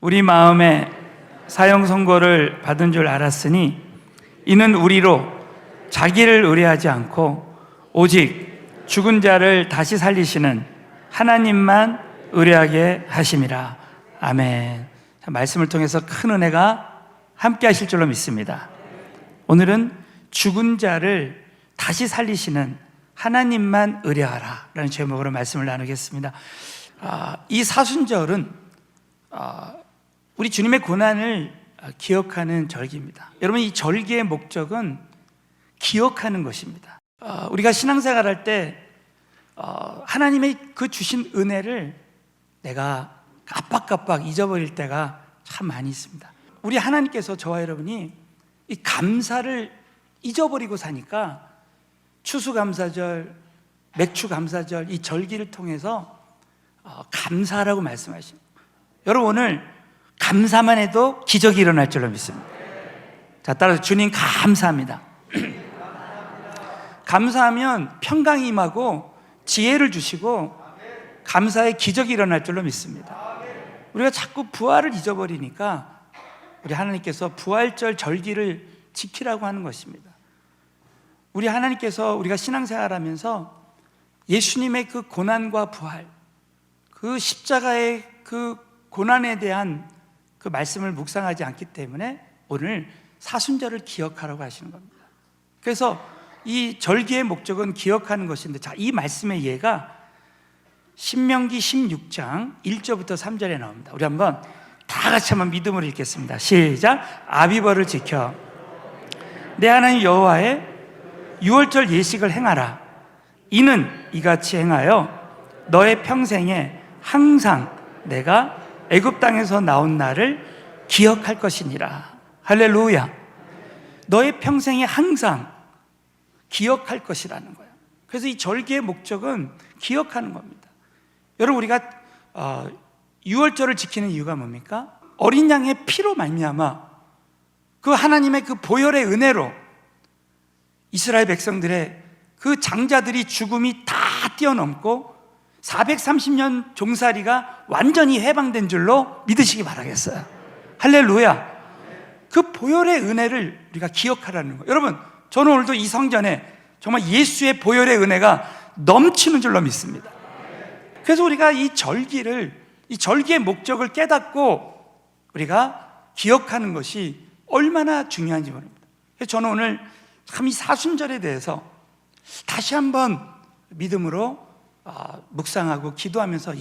우리 마음에 사형 선고를 받은 줄 알았으니 이는 우리로 자기를 의뢰하지 않고 오직 죽은 자를 다시 살리시는 하나님만 의뢰하게 하심이라. 아멘. 말씀을 통해서 큰 은혜가 함께 하실 줄로 믿습니다. 오늘은 죽은 자를 다시 살리시는 하나님만 의뢰하라 라는 제목으로 말씀을 나누겠습니다. 이 사순절은 우리 주님의 고난을 기억하는 절기입니다. 여러분, 이 절기의 목적은 기억하는 것입니다. 우리가 신앙생활할 때 하나님의 그 주신 은혜를 내가 깜빡깜빡 잊어버릴 때가 참 많이 있습니다. 우리 하나님께서 저와 여러분이 이 감사를 잊어버리고 사니까 추수감사절, 맥추감사절 이 절기를 통해서 감사하라고 말씀하십니다. 여러분, 오늘 감사만 해도 기적이 일어날 줄로 믿습니다. 자, 따라서 주님 감사합니다. 감사하면 평강이 임하고 지혜를 주시고 감사의 기적이 일어날 줄로 믿습니다. 우리가 자꾸 부활을 잊어버리니까 우리 하나님께서 부활절 절기를 지키라고 하는 것입니다. 우리 하나님께서 우리가 신앙생활하면서 예수님의 그 고난과 부활, 그 십자가의 그 고난에 대한 그 말씀을 묵상하지 않기 때문에 오늘 사순절을 기억하라고 하시는 겁니다. 그래서 이 절기의 목적은 기억하는 것인데, 자, 이 말씀의 예가 신명기 16장 1절부터 3절에 나옵니다. 우리 한번 다 같이 한번 믿음으로 읽겠습니다. 시작. 아비벌을 지켜 내 하나님 여호와의 유월절 예식을 행하라. 이는 이같이 행하여 너의 평생에 항상 내가 애굽 땅에서 나온 날을 기억할 것이니라. 할렐루야. 너의 평생에 항상 기억할 것이라는 거예요. 그래서 이 절기의 목적은 기억하는 겁니다. 여러분, 우리가 유월절을 지키는 이유가 뭡니까? 어린 양의 피로 말미암아 그 하나님의 그 보혈의 은혜로 이스라엘 백성들의 그 장자들이 죽음이 다 뛰어넘고 430년 종살이가 완전히 해방된 줄로 믿으시기 바라겠어요. 할렐루야. 그 보혈의 은혜를 우리가 기억하라는 거예요. 여러분, 저는 오늘도 이 성전에 정말 예수의 보혈의 은혜가 넘치는 줄로 믿습니다. 그래서 우리가 이 절기의 목적을 깨닫고 우리가 기억하는 것이 얼마나 중요한지 모릅니다. 그래서 저는 오늘 참 이 사순절에 대해서 다시 한번 믿음으로 묵상하고 기도하면서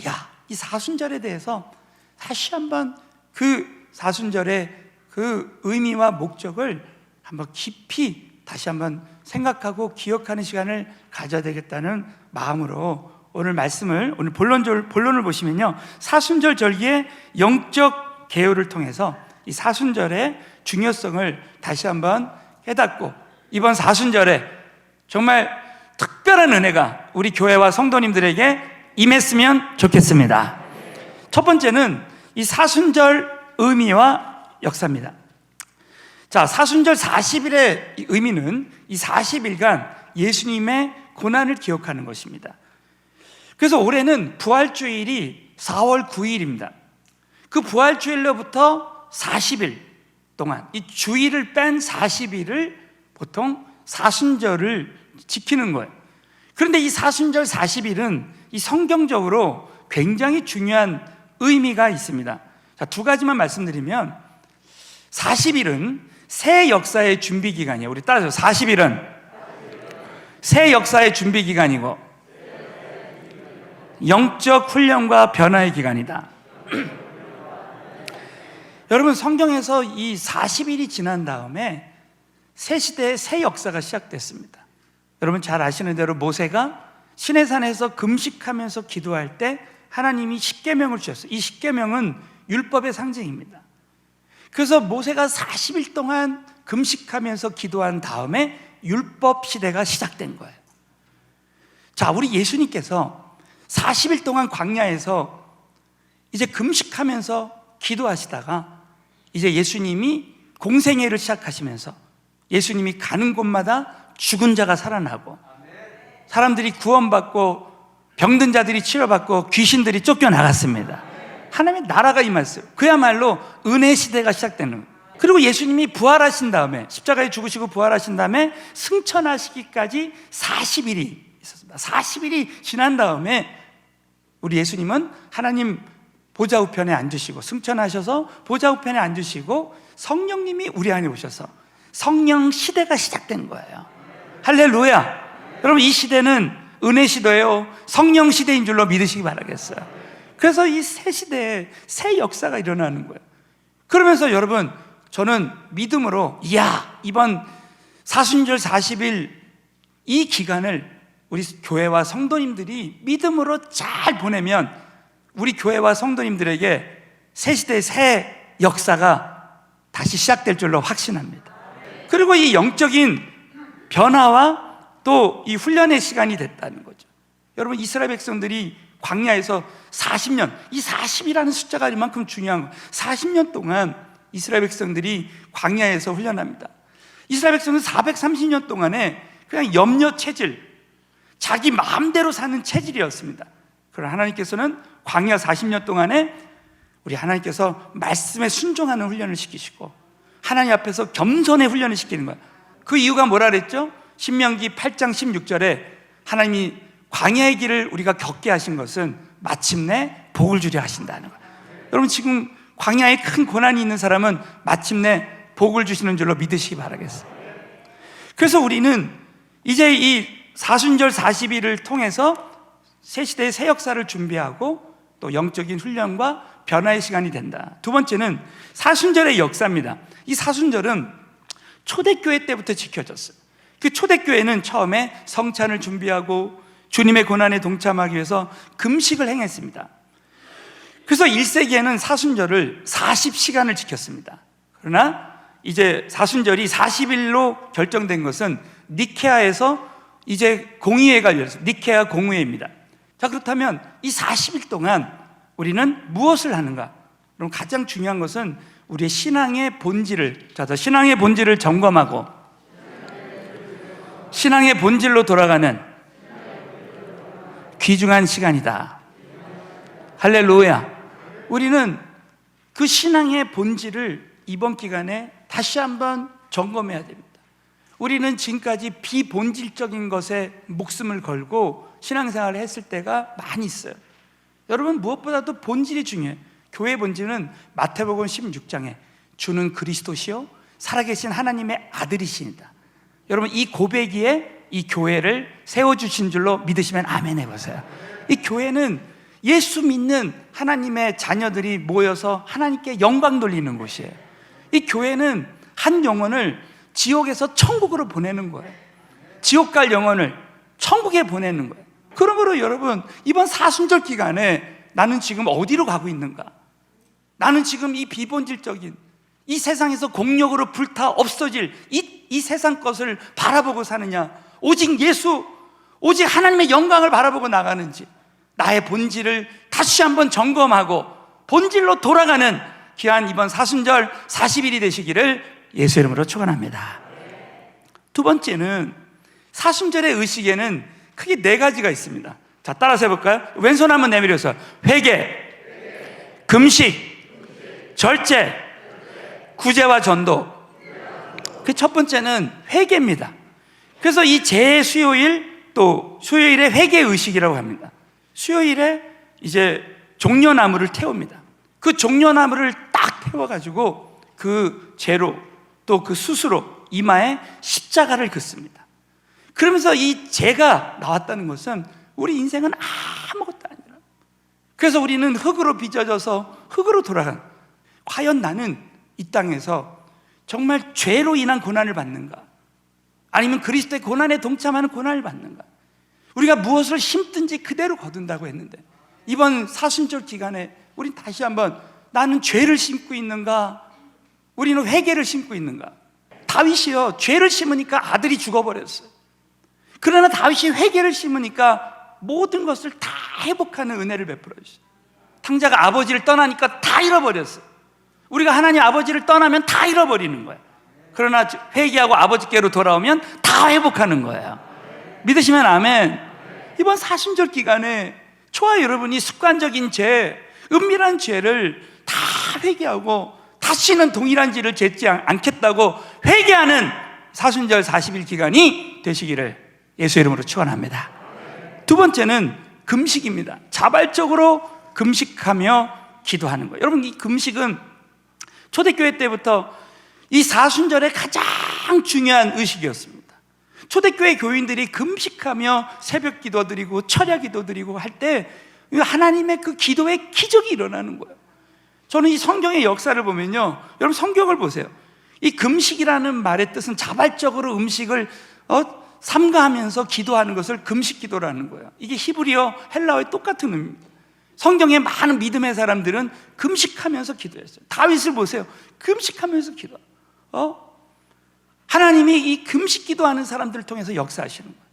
이 사순절에 대해서 다시 한번 그 사순절의 그 의미와 목적을 한번 깊이 다시 한번 생각하고 기억하는 시간을 가져야 되겠다는 마음으로 오늘 말씀을, 오늘 본론을 보시면요, 사순절 절기의 영적 개요를 통해서 이 사순절의 중요성을 다시 한번 깨닫고 이번 사순절에 정말 특별한 은혜가 우리 교회와 성도님들에게 임했으면 좋겠습니다. 첫 번째는 이 사순절 의미와 역사입니다. 자, 사순절 40일의 의미는 이 40일간 예수님의 고난을 기억하는 것입니다. 그래서 올해는 부활주일이 4월 9일입니다. 그 부활주일로부터 40일 동안 이 주일을 뺀 40일을 보통 사순절을 지키는 거예요. 그런데 이 사순절 40일은 이 성경적으로 굉장히 중요한 의미가 있습니다. 자, 두 가지만 말씀드리면 40일은 새 역사의 준비 기간이에요. 우리 따라서 40일은 새 역사의 준비 기간이고 영적 훈련과 변화의 기간이다. 여러분, 성경에서 이 40일이 지난 다음에 새 시대의 새 역사가 시작됐습니다. 여러분 잘 아시는 대로 모세가 시내산에서 금식하면서 기도할 때 하나님이 십계명을 주셨어요. 이 십계명은 율법의 상징입니다. 그래서 모세가 40일 동안 금식하면서 기도한 다음에 율법 시대가 시작된 거예요. 자, 우리 예수님께서 40일 동안 광야에서 이제 금식하면서 기도하시다가 이제 예수님이 공생애를 시작하시면서 예수님이 가는 곳마다 죽은 자가 살아나고 사람들이 구원받고 병든 자들이 치료받고 귀신들이 쫓겨나갔습니다. 하나님의 나라가 임했어요. 그야말로 은혜 시대가 시작되는 거예요. 그리고 예수님이 부활하신 다음에, 십자가에 죽으시고 부활하신 다음에 승천하시기까지 40일이 있었습니다. 40일이 지난 다음에 우리 예수님은 하나님 보좌 우편에 앉으시고, 승천하셔서 보좌 우편에 앉으시고 성령님이 우리 안에 오셔서 성령 시대가 시작된 거예요. 할렐루야. 여러분, 이 시대는 은혜 시대예요, 성령 시대인 줄로 믿으시기 바라겠어요. 그래서 이 새 시대에 새 역사가 일어나는 거예요. 그러면서 여러분, 저는 믿음으로 이번 사순절 40일 이 기간을 우리 교회와 성도님들이 믿음으로 잘 보내면 우리 교회와 성도님들에게 새 시대의 새 역사가 다시 시작될 줄로 확신합니다. 그리고 이 영적인 변화와 또 이 훈련의 시간이 됐다는 거죠. 여러분, 이스라엘 백성들이 광야에서 40년, 이 40이라는 숫자가 이만큼 중요한 거예요. 40년 동안 이스라엘 백성들이 광야에서 훈련합니다. 이스라엘 백성은 430년 동안에 그냥 염려 체질, 자기 마음대로 사는 체질이었습니다. 그러나 하나님께서는 광야 40년 동안에 우리 하나님께서 말씀에 순종하는 훈련을 시키시고 하나님 앞에서 겸손의 훈련을 시키는 거예요. 그 이유가 뭐라 그랬죠? 신명기 8장 16절에 하나님이 광야의 길을 우리가 겪게 하신 것은 마침내 복을 주려 하신다는 거예요. 여러분, 지금 광야에 큰 고난이 있는 사람은 마침내 복을 주시는 줄로 믿으시기 바라겠어요. 그래서 우리는 이제 이 사순절 40일을 통해서 새 시대의 새 역사를 준비하고 또 영적인 훈련과 변화의 시간이 된다. 두 번째는 사순절의 역사입니다. 이 사순절은 초대교회 때부터 지켜졌어요. 그 초대교회는 처음에 성찬을 준비하고 주님의 고난에 동참하기 위해서 금식을 행했습니다. 그래서 1세기에는 사순절을 40시간을 지켰습니다. 그러나 이제 사순절이 40일로 결정된 것은 니케아에서 이제 공의회가 열렸어요. 니케아 공의회입니다. 자, 그렇다면 이 40일 동안 우리는 무엇을 하는가? 그럼 가장 중요한 것은 우리의 신앙의 본질을, 신앙의 본질을 점검하고 신앙의 본질로 돌아가는 귀중한 시간이다. 할렐루야. 우리는 그 신앙의 본질을 이번 기간에 다시 한번 점검해야 됩니다. 우리는 지금까지 비본질적인 것에 목숨을 걸고 신앙생활을 했을 때가 많이 있어요. 여러분, 무엇보다도 본질이 중요해요. 교회의 본질은 마태복음 16장에 주는 그리스도시요 살아계신 하나님의 아들이시니다. 여러분, 이 고백이에 이 교회를 세워주신 줄로 믿으시면 아멘 해보세요. 이 교회는 예수 믿는 하나님의 자녀들이 모여서 하나님께 영광 돌리는 곳이에요. 이 교회는 한 영혼을 지옥에서 천국으로 보내는 거예요. 지옥 갈 영혼을 천국에 보내는 거예요. 그러므로 여러분, 이번 사순절 기간에 나는 지금 어디로 가고 있는가? 나는 지금 이 비본질적인 이 세상에서 공력으로 불타 없어질 이 세상 것을 바라보고 사느냐, 오직 예수, 오직 하나님의 영광을 바라보고 나가는지, 나의 본질을 다시 한번 점검하고 본질로 돌아가는 귀한 이번 사순절 40일이 되시기를 예수 이름으로 축원합니다. 두 번째는 사순절의 의식에는 크게 4가지가 있습니다. 자, 따라서 해볼까요? 왼손 한번 내밀어서 회개, 금식, 절제, 구제와 전도. 그 첫 번째는 회개입니다. 그래서 이 재수요일 또 수요일에 회개 의식이라고 합니다. 수요일에 이제 종려나무를 태웁니다. 그 종려나무를 딱 태워가지고 그 재로 또 그 숯으로 이마에 십자가를 긋습니다. 그러면서 이 재가 나왔다는 것은 우리 인생은 아무것도 아니라, 그래서 우리는 흙으로 빚어져서 흙으로 돌아간, 과연 나는 이 땅에서 정말 죄로 인한 고난을 받는가? 아니면 그리스도의 고난에 동참하는 고난을 받는가? 우리가 무엇을 심든지 그대로 거둔다고 했는데 이번 사순절 기간에 우린 다시 한번 나는 죄를 심고 있는가? 우리는 회개를 심고 있는가? 다윗이요, 죄를 심으니까 아들이 죽어버렸어요. 그러나 다윗이 회개를 심으니까 모든 것을 다 회복하는 은혜를 베풀어 주셨어요. 탕자가 아버지를 떠나니까 다 잃어버렸어요. 우리가 하나님 아버지를 떠나면 다 잃어버리는 거예요. 그러나 회개하고 아버지께로 돌아오면 다 회복하는 거예요. 믿으시면 아멘. 이번 사순절 기간에 저와 여러분이 습관적인 죄, 은밀한 죄를 다 회개하고 다시는 동일한 죄를 짓지 않겠다고 회개하는 사순절 40일 기간이 되시기를 예수 이름으로 축원합니다. 두 번째는 금식입니다. 자발적으로 금식하며 기도하는 거예요. 여러분, 이 금식은 초대교회 때부터 이 사순절의 가장 중요한 의식이었습니다. 초대교회 교인들이 금식하며 새벽 기도 드리고 철야 기도 드리고 할 때 하나님의 그 기도의 기적이 일어나는 거예요. 저는 이 성경의 역사를 보면요, 여러분 성경을 보세요. 이 금식이라는 말의 뜻은 자발적으로 음식을 삼가하면서 기도하는 것을 금식 기도라는 거예요. 이게 히브리어, 헬라어의 똑같은 의미입니다. 성경의 많은 믿음의 사람들은 금식하면서 기도했어요. 다윗을 보세요. 금식하면서 기도. 하나님이 이 금식 기도하는 사람들을 통해서 역사하시는 거예요.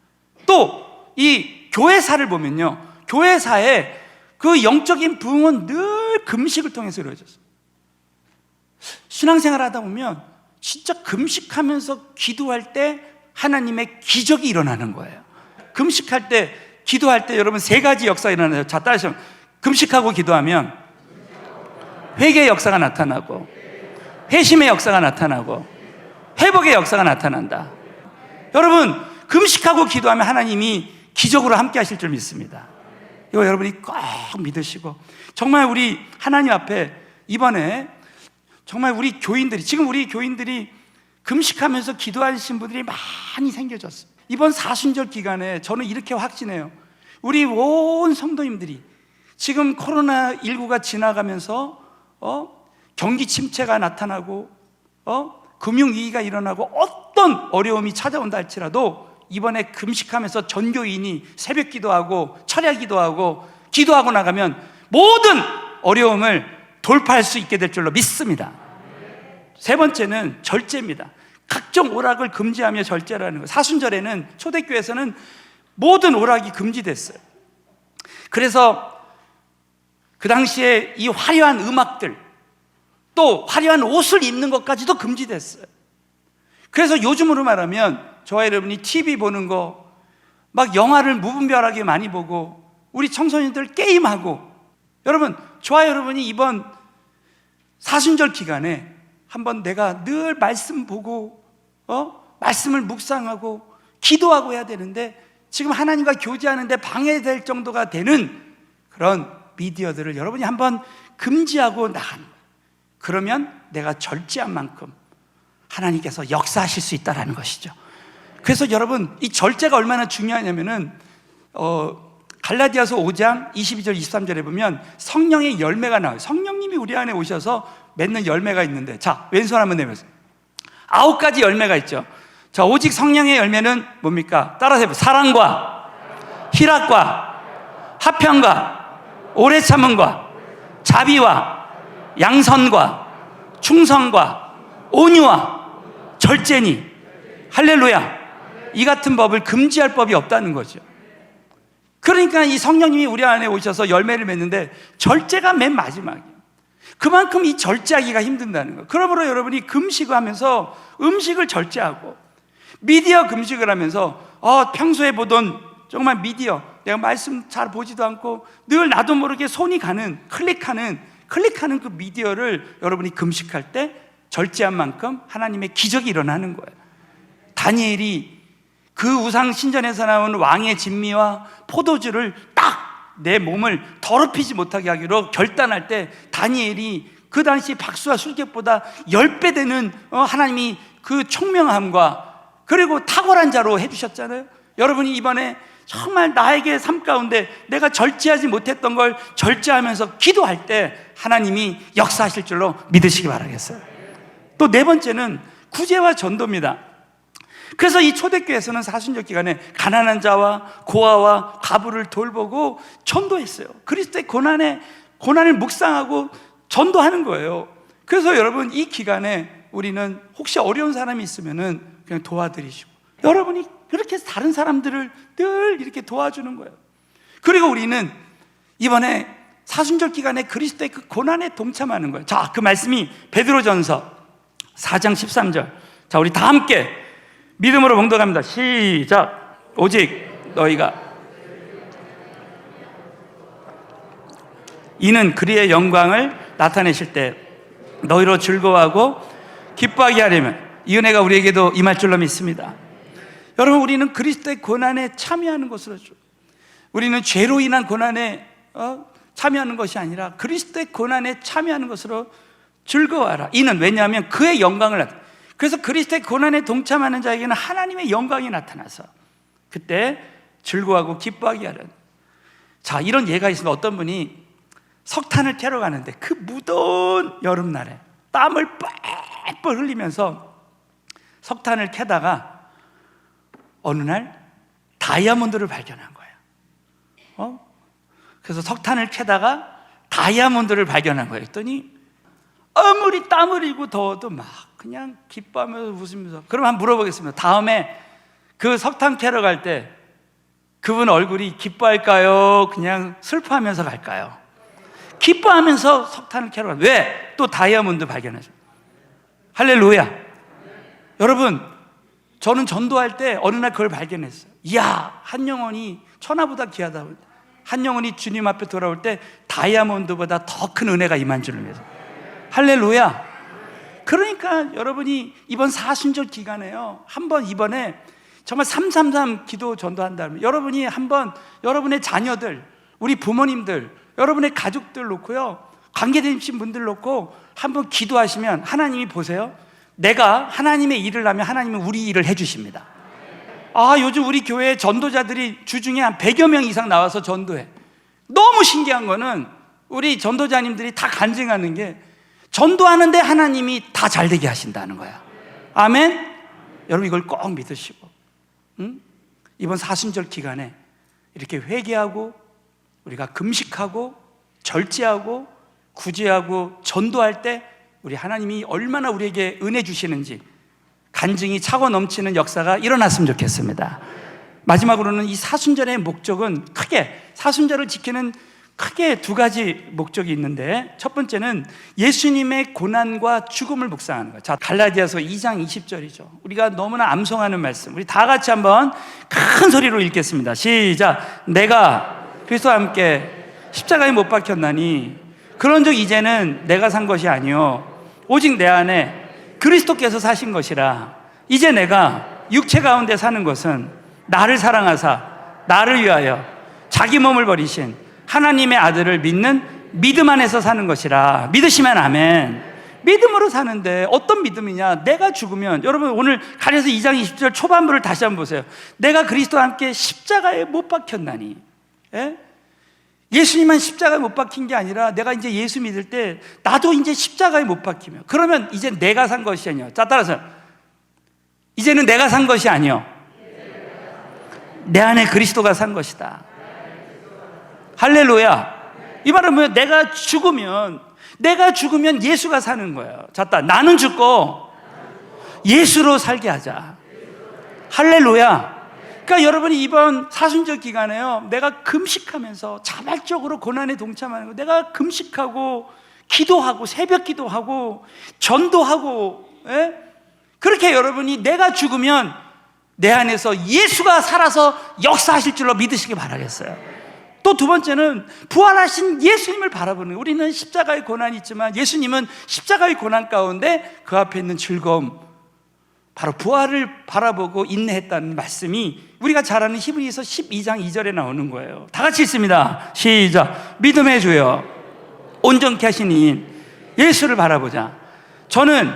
또 이 교회사를 보면요, 교회사의 그 영적인 부흥은 늘 금식을 통해서 이루어졌어요. 신앙생활 하다 보면 진짜 금식하면서 기도할 때 하나님의 기적이 일어나는 거예요. 금식할 때, 기도할 때 여러분 세 가지 역사가 일어나요. 자, 따라하시면, 금식하고 기도하면 회개의 역사가 나타나고, 회심의 역사가 나타나고, 회복의 역사가 나타난다. 여러분, 금식하고 기도하면 하나님이 기적으로 함께 하실 줄 믿습니다. 이거 여러분이 꼭 믿으시고, 정말 우리 하나님 앞에 이번에 정말 우리 교인들이, 지금 우리 교인들이 금식하면서 기도하신 분들이 많이 생겨졌어요. 이번 사순절 기간에 저는 이렇게 확신해요. 우리 온 성도님들이 지금 코로나19가 지나가면서 경기 침체가 나타나고 금융위기가 일어나고 어떤 어려움이 찾아온다 할지라도 이번에 금식하면서 전교인이 새벽 기도하고 철야 기도하고 기도하고 나가면 모든 어려움을 돌파할 수 있게 될 줄로 믿습니다. 세 번째는 절제입니다. 각종 오락을 금지하며 절제라는 거예요. 사순절에는 초대교회에서는 모든 오락이 금지됐어요. 그래서 그 당시에 이 화려한 음악들, 또 화려한 옷을 입는 것까지도 금지됐어요. 그래서 요즘으로 말하면 저와 여러분이 TV 보는 거, 막 영화를 무분별하게 많이 보고, 우리 청소년들 게임하고, 여러분, 저와 여러분이 이번 사순절 기간에 한번 내가 늘 말씀 보고 말씀을 묵상하고 기도하고 해야 되는데, 지금 하나님과 교제하는데 방해될 정도가 되는 그런 미디어들을 여러분이 한번 금지하고 나가는 거예요. 그러면 내가 절제한 만큼 하나님께서 역사하실 수 있다는 것이죠. 그래서 여러분, 이 절제가 얼마나 중요하냐면은 갈라디아서 5장 22절 23절에 보면 성령의 열매가 나와요. 성령님이 우리 안에 오셔서 맺는 열매가 있는데, 자, 왼손 한번 내면서 9가지 열매가 있죠. 자, 오직 성령의 열매는 뭡니까? 따라서 해보세요. 사랑과 희락과 화평과 오래 참음과 자비와 양선과 충성과 온유와 절제니, 할렐루야, 이 같은 법을 금지할 법이 없다는 거죠. 그러니까 이 성령님이 우리 안에 오셔서 열매를 맺는데 절제가 맨 마지막이에요. 그만큼 이 절제하기가 힘든다는 거예요. 그러므로 여러분이 금식을 하면서 음식을 절제하고 미디어 금식을 하면서 평소에 보던 정말 미디어, 내가 말씀 잘 보지도 않고 늘 나도 모르게 손이 가는, 클릭하는 그 미디어를 여러분이 금식할 때 절제한 만큼 하나님의 기적이 일어나는 거예요. 다니엘이 그 우상 신전에서 나온 왕의 진미와 포도주를 딱 내 몸을 더럽히지 못하게 하기로 결단할 때, 다니엘이 그 당시 박수와 술객보다 10배 되는 하나님이 그 총명함과 그리고 탁월한 자로 해주셨잖아요. 여러분이 이번에 정말 나에게 삶 가운데 내가 절제하지 못했던 걸 절제하면서 기도할 때 하나님이 역사하실 줄로 믿으시기 바라겠어요. 또 네 번째는 구제와 전도입니다. 그래서 이 초대교회에서는 사순절 기간에 가난한 자와 고아와 과부를 돌보고 전도했어요. 그리스도의 고난을 묵상하고 전도하는 거예요. 그래서 여러분, 이 기간에 우리는 혹시 어려운 사람이 있으면은 그냥 도와드리시고, 여러분이 그렇게 다른 사람들을 늘 이렇게 도와주는 거예요. 그리고 우리는 이번에 사순절 기간에 그리스도의 그 고난에 동참하는 거예요. 자, 그 말씀이 베드로전서 4장 13절. 자, 우리 다 함께 믿음으로 봉독합니다. 시작. 오직 너희가 이는 그리의 영광을 나타내실 때 너희로 즐거워하고 기뻐하게 하려면 이 은혜가 우리에게도 임할 줄로 믿습니다. 여러분, 우리는 그리스도의 고난에 참여하는 것으로, 우리는 죄로 인한 고난에 참여하는 것이 아니라 그리스도의 고난에 참여하는 것으로 즐거워하라. 이는 왜냐하면 그의 영광을 나타내. 그래서 그리스도의 고난에 동참하는 자에게는 하나님의 영광이 나타나서 그때 즐거워하고 기뻐하게 하라는. 자, 이런 예가 있습니다. 어떤 분이 석탄을 캐러 가는데 그 무더운 여름날에 땀을 뻘뻘 흘리면서 석탄을 캐다가 어느 날 다이아몬드를 발견한 거예요. 그래서 석탄을 캐다가 다이아몬드를 발견한 거예요. 그랬더니 아무리 땀 흘리고 더워도 막 그냥 기뻐하면서 웃으면서. 그럼 한번 물어보겠습니다. 다음에 그 석탄 캐러 갈 때 그분 얼굴이 기뻐할까요? 그냥 슬퍼하면서 갈까요? 기뻐하면서 석탄을 캐러 가요. 왜? 또 다이아몬드 발견하죠. 할렐루야. 여러분, 저는 전도할 때 어느 날 그걸 발견했어요. 이야, 한 영혼이 천하보다 귀하다. 한 영혼이 주님 앞에 돌아올 때 다이아몬드보다 더 큰 은혜가 임한 줄을 믿어요. 할렐루야. 그러니까 여러분이 이번 사순절 기간에요, 한번 이번에 정말 333 기도 전도한다면 여러분이 한번 여러분의 자녀들, 우리 부모님들, 여러분의 가족들 놓고요, 관계되신 분들 놓고 한번 기도하시면 하나님이 보세요. 내가 하나님의 일을 하면 하나님은 우리 일을 해주십니다. 요즘 우리 교회에 전도자들이 주중에 한 100여 명 이상 나와서 전도해. 너무 신기한 거는 우리 전도자님들이 다 간증하는 게 전도하는데 하나님이 다 잘되게 하신다는 거야. 아멘? 여러분, 이걸 꼭 믿으시고, 이번 사순절 기간에 이렇게 회개하고 우리가 금식하고 절제하고 구제하고 전도할 때 우리 하나님이 얼마나 우리에게 은혜 주시는지 간증이 차고 넘치는 역사가 일어났으면 좋겠습니다. 마지막으로는 이 사순절의 목적은 크게, 사순절을 지키는 크게 두 가지 목적이 있는데, 첫 번째는 예수님의 고난과 죽음을 묵상하는 거예요. 자, 갈라디아서 2장 20절이죠. 우리가 너무나 암송하는 말씀, 우리 다 같이 한번 큰 소리로 읽겠습니다. 시작. 내가 그리스도와 함께 십자가에 못 박혔나니 그런즉 이제는 내가 산 것이 아니요 오직 내 안에 그리스도께서 사신 것이라. 이제 내가 육체 가운데 사는 것은 나를 사랑하사 나를 위하여 자기 몸을 버리신 하나님의 아들을 믿는 믿음 안에서 사는 것이라. 믿으시면 아멘. 믿음으로 사는데 어떤 믿음이냐? 내가 죽으면, 여러분 오늘 갈라디아서 2장 20절 초반부를 다시 한번 보세요. 내가 그리스도와 함께 십자가에 못 박혔나니. 예수님만 십자가에 못 박힌 게 아니라 내가 이제 예수 믿을 때 나도 이제 십자가에 못 박히면, 그러면 이제 내가 산 것이 아니요. 자, 따라서 이제는 내가 산 것이 아니요 내 안에 그리스도가 산 것이다. 할렐루야. 이 말은 뭐예요? 내가 죽으면 예수가 사는 거예요. 자, 나는 죽고 예수로 살게 하자. 할렐루야. 그러니까 여러분이 이번 사순절 기간에요, 내가 금식하면서 자발적으로 고난에 동참하는 거, 내가 금식하고 기도하고 새벽 기도하고 전도하고, 그렇게 여러분이 내가 죽으면 내 안에서 예수가 살아서 역사하실 줄로 믿으시기 바라겠어요. 또 두 번째는 부활하신 예수님을 바라보는 거예요. 우리는 십자가의 고난이 있지만 예수님은 십자가의 고난 가운데 그 앞에 있는 즐거움, 바로 부활을 바라보고 인내했다는 말씀이 우리가 잘 아는 히브리서 12장 2절에 나오는 거예요. 다 같이 읽습니다. 시작. 믿음의 주여 온전케 하신 이인 예수를 바라보자. 저는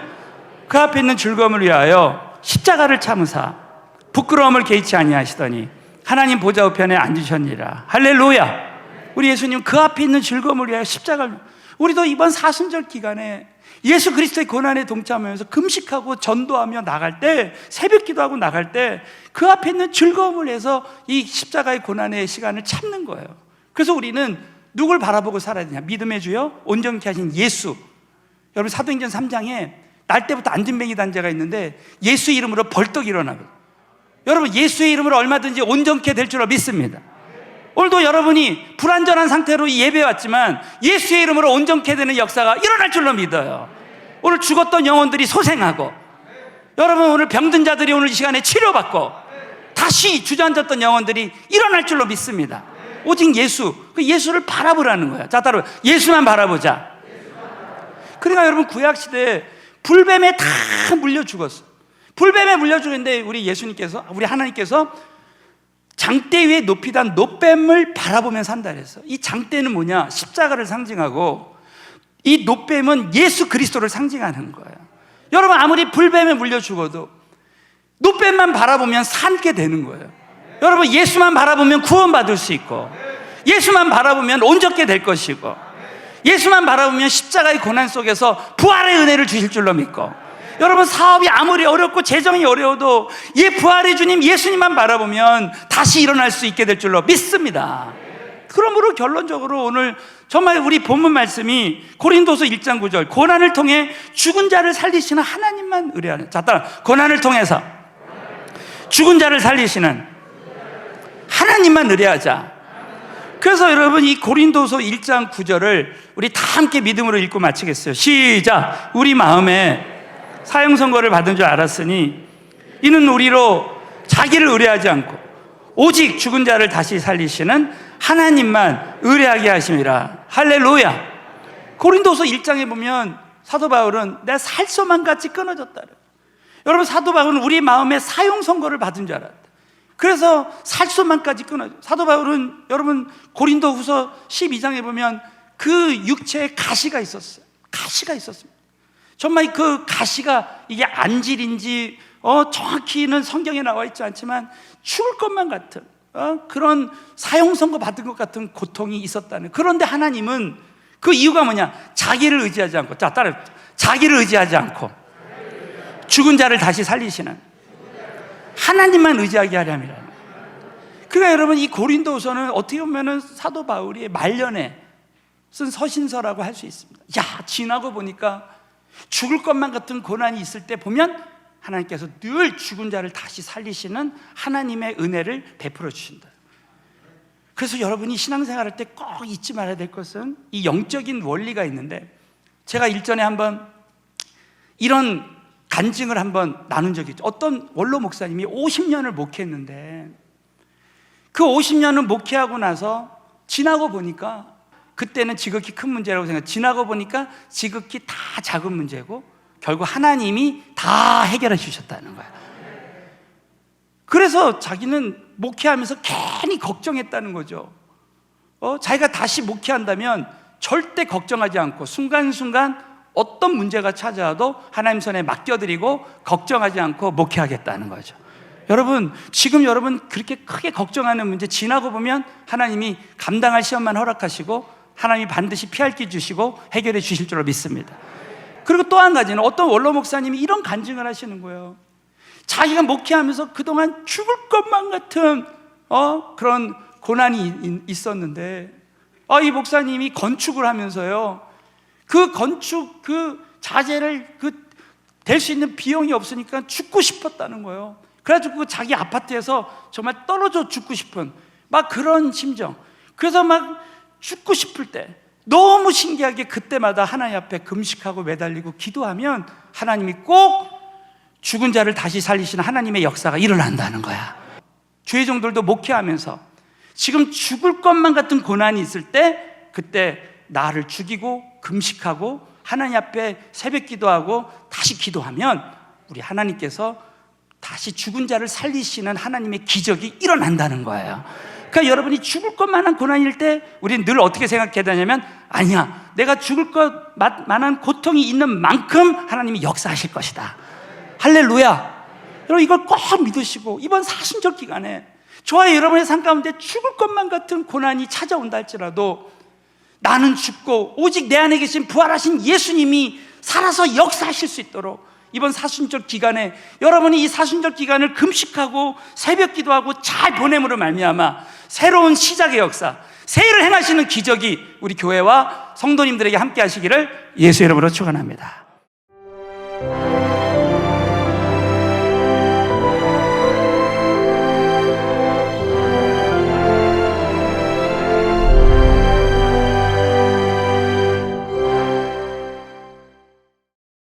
그 앞에 있는 즐거움을 위하여 십자가를 참으사 부끄러움을 개의치 아니하시더니 하나님 보좌 우편에 앉으셨니라. 할렐루야. 우리 예수님 그 앞에 있는 즐거움을 위하여 십자가를, 우리도 이번 사순절 기간에 예수 그리스도의 고난에 동참하면서 금식하고 전도하며 나갈 때, 새벽 기도하고 나갈 때 그 앞에 있는 즐거움을 위해서 이 십자가의 고난의 시간을 참는 거예요. 그래서 우리는 누굴 바라보고 살아야 되냐? 믿음의 주여 온전케 하신 예수. 여러분 사도행전 3장에 날 때부터 안진뱅이 단자가 있는데 예수 이름으로 벌떡 일어나거든요. 여러분 예수의 이름으로 얼마든지 온전케 될 줄로 믿습니다. 오늘도 여러분이 불완전한 상태로 예배 왔지만 예수의 이름으로 온전케 되는 역사가 일어날 줄로 믿어요. 오늘 죽었던 영혼들이 소생하고, 여러분 오늘 병든 자들이 오늘 이 시간에 치료받고, 다시 주저앉았던 영혼들이 일어날 줄로 믿습니다. 오직 예수, 그 예수를 바라보라는 거야. 자, 따로 예수만 바라보자. 그러니까 여러분, 구약시대에 불뱀에 다 물려 죽었어. 불뱀에 물려 죽었는데 우리 예수님께서, 우리 하나님께서 장대 위에 높이 단 놋뱀을 바라보며 산다 그랬어. 이 장대는 뭐냐? 십자가를 상징하고, 이 놋뱀은 예수 그리스도를 상징하는 거예요. 여러분, 아무리 불뱀에 물려 죽어도 놋뱀만 바라보면 살게 되는 거예요. 여러분, 예수만 바라보면 구원받을 수 있고, 예수만 바라보면 온전케 될 것이고, 예수만 바라보면 십자가의 고난 속에서 부활의 은혜를 주실 줄로 믿고, 여러분, 사업이 아무리 어렵고 재정이 어려워도 부활의 주님 예수님만 바라보면 다시 일어날 수 있게 될 줄로 믿습니다. 그러므로 결론적으로 오늘 정말 우리 본문 말씀이 고린도서 1장 9절, 고난을 통해 죽은 자를 살리시는 하나님만 의뢰하는. 자, 따라 고난을 통해서 죽은 자를 살리시는 하나님만 의뢰하자. 그래서 여러분, 이 고린도서 1장 9절을 우리 다 함께 믿음으로 읽고 마치겠어요. 시작. 우리 마음에 사형 선고를 받은 줄 알았으니 이는 우리로 자기를 의뢰하지 않고 오직 죽은 자를 다시 살리시는 하나님만 의뢰하게 하심이라. 할렐루야. 고린도서 1장에 보면 사도 바울은 내 살소만 같이 끊어졌다. 여러분, 사도 바울은 우리 마음에 사형 선고를 받은 줄 알았다. 그래서 살소만까지 끊어져. 사도 바울은 여러분, 고린도후서 12장에 보면 그 육체에 가시가 있었어요. 가시가 있었습니다. 정말 그 가시가 이게 안질인지 정확히는 성경에 나와 있지 않지만 죽을 것만 같은 그런 사형 선고 받은 것 같은 고통이 있었다는. 그런데 하나님은 그 이유가 뭐냐? 자기를 의지하지 않고, 자, 따라, 자기를 의지하지 않고 죽은 자를 다시 살리시는 하나님만 의지하게 하려면. 그러니까 여러분, 이 고린도서는 어떻게 보면 사도 바울이 말년에 쓴 서신서라고 할 수 있습니다. 야, 지나고 보니까 죽을 것만 같은 고난이 있을 때 보면 하나님께서 늘 죽은 자를 다시 살리시는 하나님의 은혜를 베풀어 주신다. 그래서 여러분이 신앙생활할 때 꼭 잊지 말아야 될 것은 이 영적인 원리가 있는데, 제가 일전에 한번 이런 간증을 한번 나눈 적이 있죠. 어떤 원로 목사님이 50년을 목회했는데 그 50년을 목회하고 나서 지나고 보니까, 그때는 지극히 큰 문제라고 생각해요. 지나고 보니까 지극히 다 작은 문제고 결국 하나님이 다 해결해 주셨다는 거예요. 그래서 자기는 목회하면서 괜히 걱정했다는 거죠. 자기가 다시 목회한다면 절대 걱정하지 않고 순간순간 어떤 문제가 찾아와도 하나님 손에 맡겨드리고 걱정하지 않고 목회하겠다는 거죠. 여러분, 지금 여러분 그렇게 크게 걱정하는 문제 지나고 보면 하나님이 감당할 시험만 허락하시고 하나님이 반드시 피할 길 주시고 해결해 주실 줄로 믿습니다. 그리고 또 한 가지는 어떤 원로 목사님이 이런 간증을 하시는 거예요. 자기가 목회하면서 그동안 죽을 것만 같은 그런 고난이 있었는데 이 목사님이 건축을 하면서요, 그 건축 그 자재를 될 수 있는 비용이 없으니까 죽고 싶었다는 거예요. 그래가지고 자기 아파트에서 정말 떨어져 죽고 싶은 막 그런 심정. 그래서 막 죽고 싶을 때 너무 신기하게 그때마다 하나님 앞에 금식하고 매달리고 기도하면 하나님이 꼭 죽은 자를 다시 살리시는 하나님의 역사가 일어난다는 거야. 주의 종들도 목회하면서 지금 죽을 것만 같은 고난이 있을 때 그때 나를 죽이고 금식하고 하나님 앞에 새벽 기도하고 다시 기도하면 우리 하나님께서 다시 죽은 자를 살리시는 하나님의 기적이 일어난다는 거예요. 그러니까 여러분이 죽을 것만한 고난일 때 우리는 늘 어떻게 생각해야 되냐면, 아니야, 내가 죽을 것만한 고통이 있는 만큼 하나님이 역사하실 것이다. 할렐루야. 여러분, 이걸 꼭 믿으시고 이번 사순절 기간에 저와 여러분의 삶 가운데 죽을 것만 같은 고난이 찾아온다 할지라도 나는 죽고 오직 내 안에 계신 부활하신 예수님이 살아서 역사하실 수 있도록 이번 사순절 기간에 여러분이 이 사순절 기간을 금식하고 새벽 기도하고 잘 보냄으로 말미암아 새로운 시작의 역사, 새해를 행하시는 기적이 우리 교회와 성도님들에게 함께 하시기를 예수 이름으로 축원합니다.